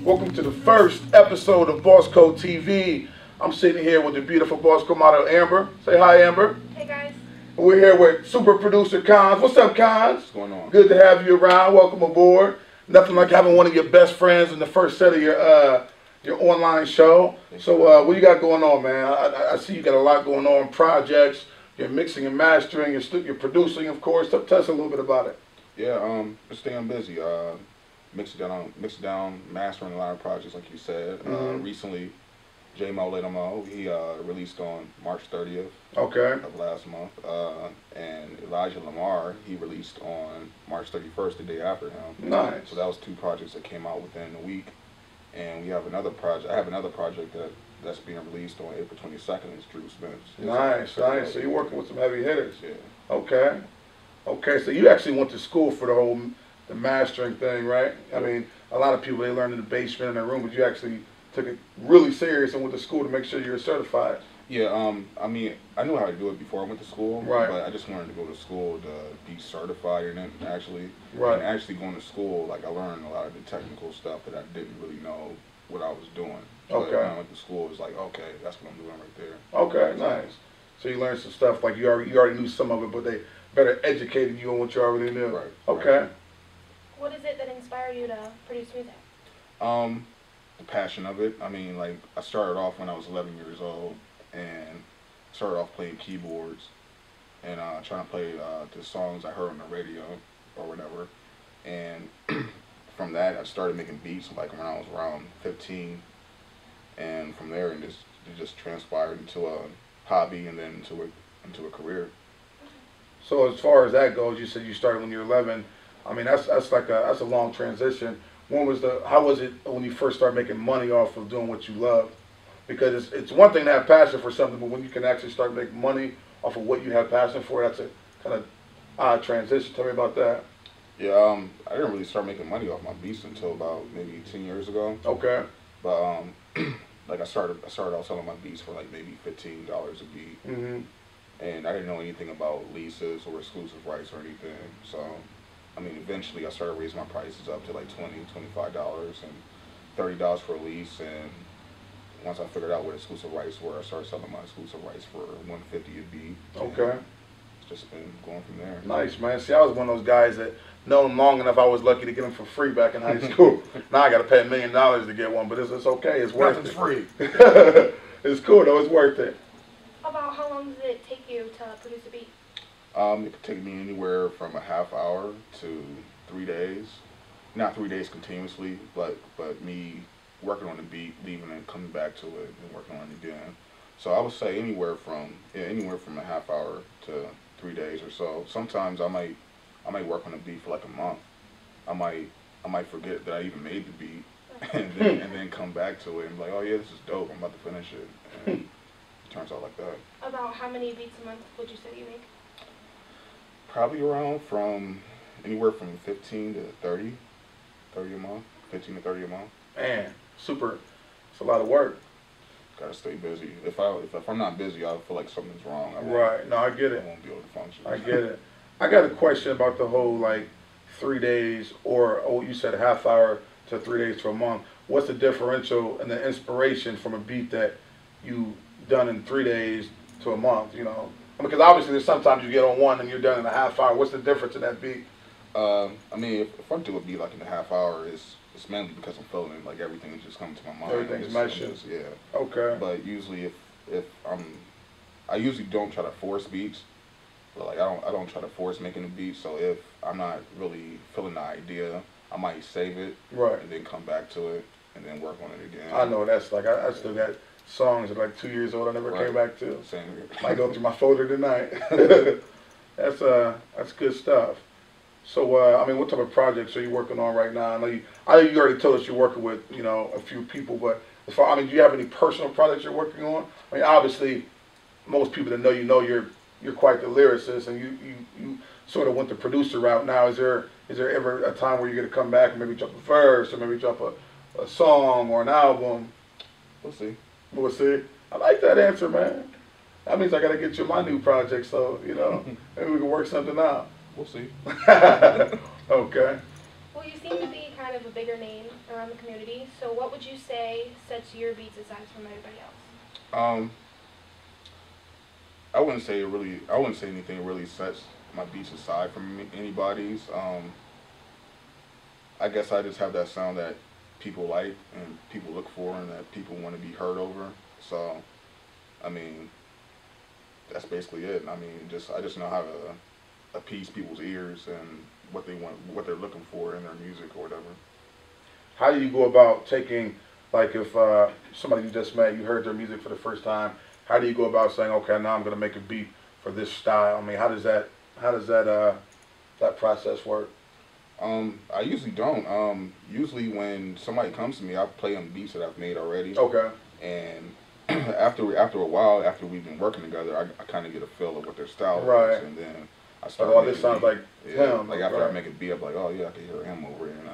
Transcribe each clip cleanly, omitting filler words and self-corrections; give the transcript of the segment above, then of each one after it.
Welcome to the first episode of Bosscodetv. I'm sitting here with the beautiful boss code model Amber. Say hi, Amber. Hey guys. We're here with super producer Conz. What's up, Conz? What's going on? Good to have you around. Welcome aboard. Nothing like having one of your best friends in the first set of your online show. So what you got going on, man? I see you got a lot going on, projects. You're mixing and mastering. You're producing, of course. Tell us a little bit about it. Yeah, just staying busy. Mixing down, mastering a lot of projects, like you said. Recently, J-Mo Little Mo, he released on March 30th of last month. And Elijah Lamar, he released on March 31st, the day after him. Nice. So that was two projects that came out within a week. And we have another project. I have another project that's being released on April 22nd. It's Drew Smith's. Nice, nice. So you're working with some heavy hitters. Yeah. Okay. Okay, so you actually went to school for the mastering thing, right? I mean, a lot of people, they learn in the basement in their room, but you actually took it really serious and went to school to make sure you're certified. Yeah, I mean, I knew how to do it before I went to school, right? But I just wanted to go to school to be certified and then actually, right. And actually going to school, like I learned a lot of the technical stuff that I didn't really know what I was doing. Okay. But when I went to school, it was like, okay, that's what I'm doing right there. Okay, nice. So you learned some stuff, like you already knew some of it, but they better educated you on what you already knew. Right. Okay. Right. What is it that inspired you to produce music? The passion of it. I mean, like, I started off when I was 11 years old and started off playing keyboards and trying to play the songs I heard on the radio or whatever. And from that, I started making beats like when I was around 15. And from there, it just transpired into a hobby and then into a career. So as far as that goes, you said you started when you were 11. I mean, that's a long transition. How was it when you first started making money off of doing what you love? Because it's one thing to have passion for something, but when you can actually start making money off of what you have passion for, that's a kind of odd transition. Tell me about that. Yeah, I didn't really start making money off my beats until about maybe 10 years ago. Okay. But like I started out selling my beats for like maybe $15 a beat. Mm-hmm. And I didn't know anything about leases or exclusive rights or anything. So, I mean, eventually I started raising my prices up to like $20, $25 and $30 for a lease. And once I figured out what exclusive rights were, I started selling my exclusive rights for $150 a beat. Okay. It's just been going from there. Nice, man. See, I was one of those guys that known them long enough. I was lucky to get them for free back in high school. Now I got to pay $1 million to get one, but it's okay. It's worth it. It's free. It's cool though. It's worth it. About how long does it take you to produce a beat? It could take me anywhere from a half hour to 3 days. Not 3 days continuously, but me working on the beat, leaving and coming back to it and working on it again. So I would say anywhere from a half hour to 3 days or so. Sometimes I might work on a beat for like a month. I might forget that I even made the beat and then come back to it and be like, oh yeah, this is dope. I'm about to finish it. And it turns out like that. About how many beats a month would you say you make? Probably around anywhere from 15 to 30 a month. 15 to 30 a month. Man, super. It's a lot of work. Gotta stay busy. If I'm not busy, I feel like something's wrong. Right. No, I get it. I won't be able to function. I get it. I got a question about the whole like 3 days or you said half hour to 3 days to a month. What's the differential and the inspiration from a beat that you done in 3 days to a month? You know, because obviously there's sometimes you get on one and you're done in a half hour. What's the difference in that beat? I mean, if I do a beat like in a half hour, it's mainly because I'm feeling it. Like everything is just coming to my mind. Everything's meshing. Yeah. Okay. But usually, if I usually don't try to force beats. But like I don't try to force making a beat. So if I'm not really feeling the idea, I might save it. Right. And then come back to it and then work on it again. I know that's like I still got songs that are like 2 years old I never came back to. Same here. Might go through my folder tonight. That's good stuff. So I mean, what type of projects are you working on right now? I know you already told us you're working with a few people, but as far do you have any personal projects you're working on? I mean, obviously, most people that know you're quite the lyricist, and you sort of went the producer route. Now, is there ever a time where you're gonna come back and maybe drop a verse or maybe drop a song or an album? We'll see. We'll see. I like that answer, man. That means I gotta get you my new project, so maybe we can work something out. We'll see. Okay. Well, you seem to be kind kind of a bigger name around the community. So what would you say sets your beats aside from everybody else? I wouldn't say anything really sets my beats aside from anybody's. I guess I just have that sound that people like and people look for and that people want to be heard over. So, I mean, that's basically it. I mean, I just know how to appease people's ears and what they want, what they're looking for in their music or whatever. How do you go about taking, like, if somebody you just met, you heard their music for the first time, how do you go about saying, okay, now I'm going to make a beat for this style? I mean, how does that that process work? I usually don't. Usually when somebody comes to me, I play them beats that I've made already. Okay. And after a while, after we've been working together, I kind of get a feel of what their style Right. is, and then I start. Oh, this sounds like him. Like after I right. make a beat, I'm like, oh yeah, I can hear him over here, and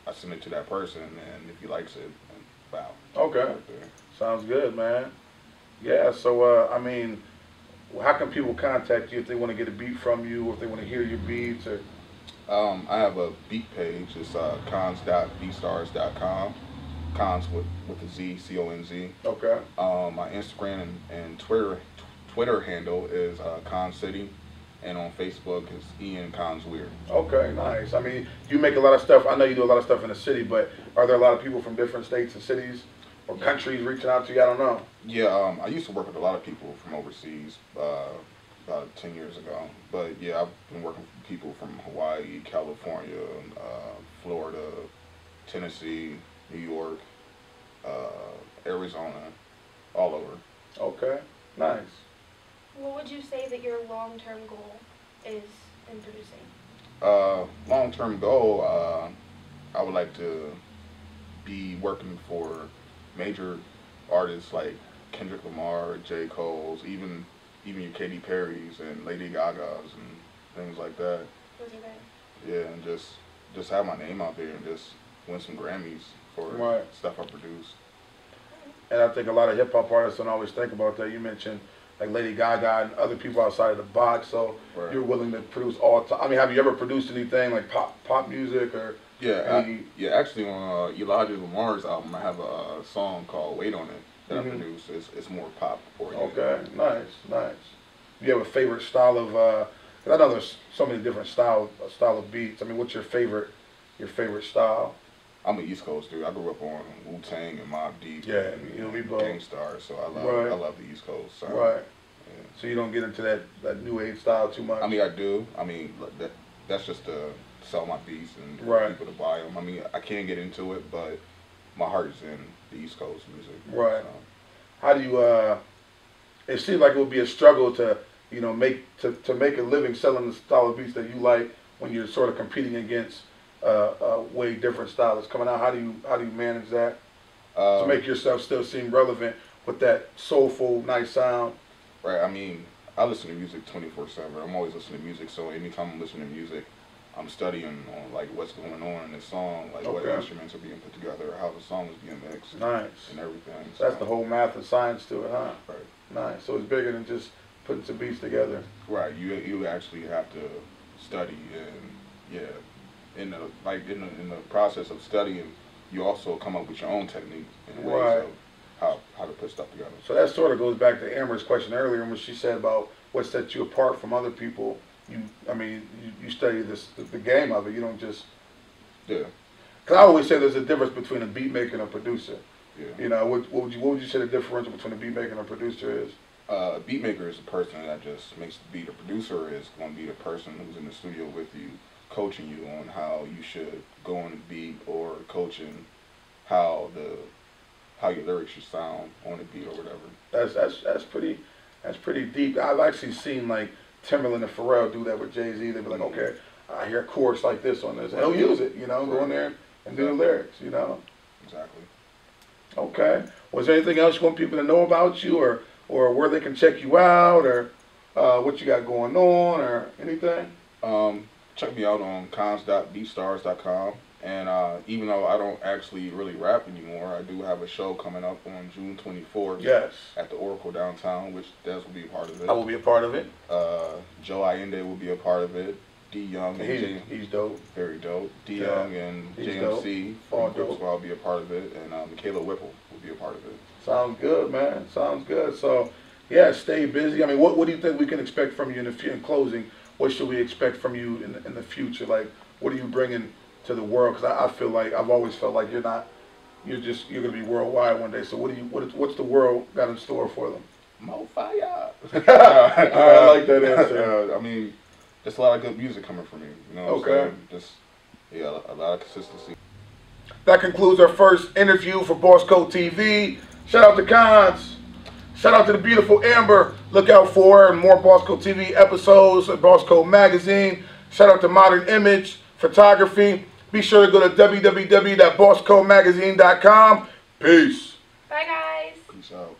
I send it to that person, and if he likes it, then wow. Okay. Right there. Sounds good, man. Yeah. So I mean, how can people contact you if they want to get a beat from you, or if they want to hear your beats, or? I have a beat page. It's conz.bstars.com. Conz with a Z, C-O-N-Z. Okay. My Instagram and Twitter handle is Conz City, and on Facebook is Ian Conz Weird. Okay, nice. I mean, you make a lot of stuff. I know you do a lot of stuff in the city, but are there a lot of people from different states and cities or countries reaching out to you? I don't know. Yeah, I used to work with a lot of people from overseas about 10 years ago. But yeah, I've been working with people from Hawaii, California, Florida, Tennessee, New York, Arizona, all over. Okay, nice. What would you say that your long-term goal is in producing? Long-term goal, I would like to be working for major artists like Kendrick Lamar, J. Cole's, even your Katy Perry's and Lady Gaga's and things like that. Those are good. Yeah, and just have my name out there and just win some Grammys for Right. stuff I produce. And I think a lot of hip hop artists don't always think about that. You mentioned like Lady Gaga and other people outside of the box, so Right. you're willing to produce all time. I mean, have you ever produced anything like pop music or? Yeah, any... actually on Elijah Lamar's album, I have a song called "Wait on It" that I produced. It's more pop oriented. Okay, nice. Do you have a favorite style of? 'Cause I know there's so many different style of beats. I mean, what's your favorite style? I'm an East Coast dude. I grew up on Wu-Tang and Mobb Deep. Yeah, and you know me both. Gangstar, so Right. I love the East Coast sound. Right. Yeah. So you don't get into that new age style too much. I mean, I do. I mean, that's just to sell my beats and for Right. people to buy them. I mean, I can get into it, but my heart is in the East Coast music. Right. So. How do you? It seems like it would be a struggle to make a living selling the style of beats that you like when you're sort of competing against a way different style that's coming out. How do you manage that to make yourself still seem relevant with that soulful, nice sound? Right. I mean, I listen to music 24/7. I'm always listening to music, so anytime I'm listening to music, I'm studying on like what's going on in the song, like what instruments are being put together, how the song is being mixed, Nice. and everything. So that's the whole math and science to it, huh? Right. Nice. So it's bigger than just putting some beats together. Right. You actually have to study, and yeah, in the process of studying, you also come up with your own technique and ways Right. of how to put stuff together. So that sort of goes back to Amber's question earlier when she said about what sets you apart from other people. You study the game of it. You don't just. Yeah. Cause I always say there's a difference between a beat maker and a producer. Yeah. You know, what would you say the differential between a beat maker and a producer is? A beat maker is a person that just makes the beat. A producer is going to be the person who's in the studio with you, coaching you on how you should go on the beat, or coaching how your lyrics should sound on the beat or whatever. That's pretty deep. I've actually seen like Timberland and Pharrell do that with Jay-Z. They'd be like, okay, I hear a chorus like this on this. And he'll use it, go in there and do the lyrics, Exactly. Okay. Was there anything else you want people to know about you, or where they can check you out, or what you got going on, or anything? Check me out on conz.bstars.com. And even though I don't actually really rap anymore, I do have a show coming up on June 24th. Yes. At the Oracle downtown, which Dez will be a part of it. I will be a part of it. Joe Allende will be a part of it. D Young and he's dope. Very dope. D Yeah. Young and He's JMC D Oh, from dope. will be a part of it, and Michaela Whipple will be a part of it. Sounds good, man. Sounds good. So, yeah, stay busy. I mean, what do you think we can expect from you in closing? What should we expect from you in the future? Like, what are you bringing to the world? Because I feel like I've always felt like you're gonna be worldwide one day. So what's the world got in store for them? Mo fire. I like that answer. I mean, just a lot of good music coming from you. You know what I'm saying? Just a lot of consistency. That concludes our first interview for Bosscodetv. Shout out to Conz. Shout out to the beautiful Amber. Look out for more Bosscodetv episodes at Boss Code Magazine. Shout out to Modern Image Photography. Be sure to go to www.bosscodemagazine.com. Peace. Bye, guys. Peace out.